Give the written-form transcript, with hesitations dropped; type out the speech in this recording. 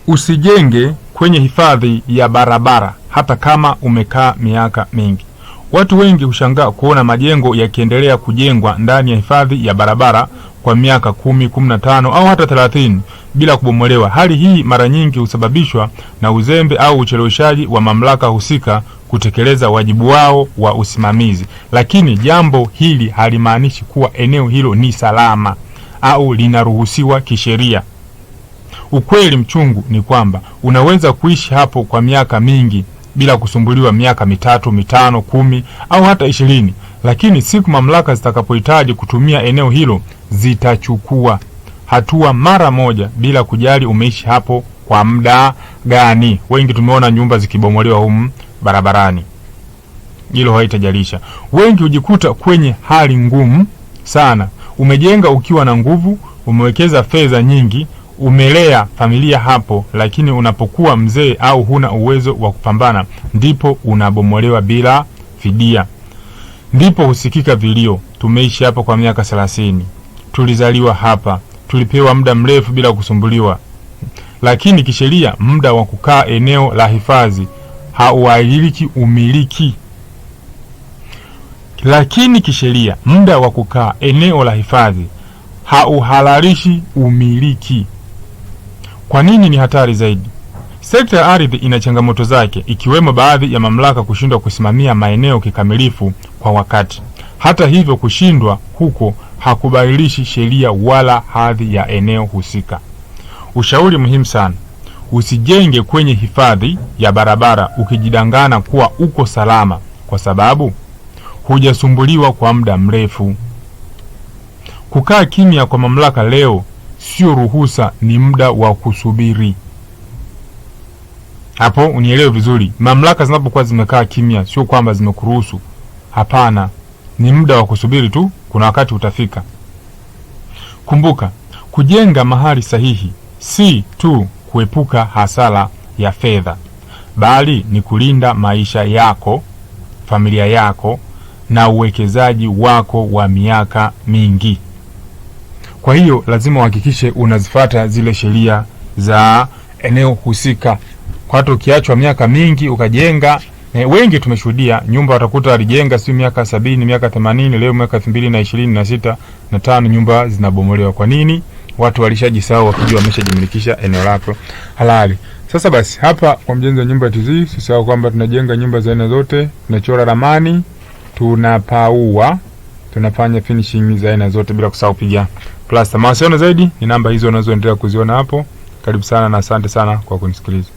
Usijenge kwenye hifadhi ya barabara hata kama umekaa miaka mingi. Watu wengi hushangaa kuona majengo yakiendelea kujengwa ndani ya hifadhi ya barabara kwa miaka 10, 15 au hata 30 bila kubomolewa. Hali hii mara nyingi husababishwa na uzembe au ucheleweshaji wa mamlaka husika kutekeleza wajibu wao wa usimamizi. Lakini jambo hili halimaanishi kuwa eneo hilo ni salama au linaruhusiwa kisheria. Ukweli mchungu ni kwamba unaweza kuishi hapo kwa miaka mingi bila kusumbuliwa, miaka 3, 5, 10 au hata 20, lakini siku mamlaka zitakapohitaji kutumia eneo hilo zitachukua hatua mara moja bila kujali umeishi hapo kwa muda gani. Wengi tumeona nyumba zikibomolewa humu barabarani. Hilo haitajalisha. Wengi hujikuta kwenye hali ngumu sana. Umejenga ukiwa na nguvu, umewekeza fedha nyingi, umelea familia hapo, lakini unapokuwa mzee au huna uwezo wa kupambana, ndipo unabomolewa bila fidia. Ndipo husikika vilio, tumeishi hapo kwa miaka 30, tulizaliwa hapa, tulipewa muda mrefu bila kusumbuliwa. Lakini kisheria muda wa kukaa eneo la hifadhi hauahiriki umiliki. Lakini kisheria muda wa kukaa eneo la hifadhi hauhalalishi umiliki. Kwa nini ni hatari zaidi? Sekta ya ardhi ina changamoto zake, ikiwemo baadhi ya mamlaka kushindwa kusimamia maeneo kikamilifu kwa wakati. Hata hivyo, kushindwa huko hakubadilishi sheria wala hadhi ya eneo husika. Ushauri muhimu sana: usijenge kwenye hifadhi ya barabara ukijidangana kuwa uko salama, kwa sababu hujasumbuliwa kwa muda mrefu. Kukaa kimya kwa mamlaka leo sio ruhusa, ni muda wa kusubiri. Hapo unielewe vizuri. Mamlaka zinapokuwa zimekaa kimya sio kwamba zimekuruhusu. Hapana, ni muda wa kusubiri tu, kuna wakati utafika. Kumbuka, kujenga mahali sahihi si tu kuepuka hasara ya fedha, bali ni kulinda maisha yako, familia yako na uwekezaji wako wa miaka mingi. Kwa hiyo lazima uhakikishe unazifuata zile sheria za eneo husika. Kwa hata ukiachwa miaka mingi ukajenga, wengi tumeshuhudia nyumba watakuta alijenga si miaka 70, miaka 80, leo miaka 2026 na 5 nyumba zinabomolewa. Kwa nini? Watu walishajisahau, wakijua wameshajimilikisha eneo lako halali. Sasa basi, hapa kwa Mjenzi wa Nyumba TZ, usisahau kwamba tunajenga nyumba za aina zote, tunachora ramani, tunapaua, tunafanya finishing za aina zote, bila kusahau piga plaster. Mawasiliano zaidi ni namba hizo unazoendelea kuziona hapo. Karibu sana na asante sana kwa kunisikiliza.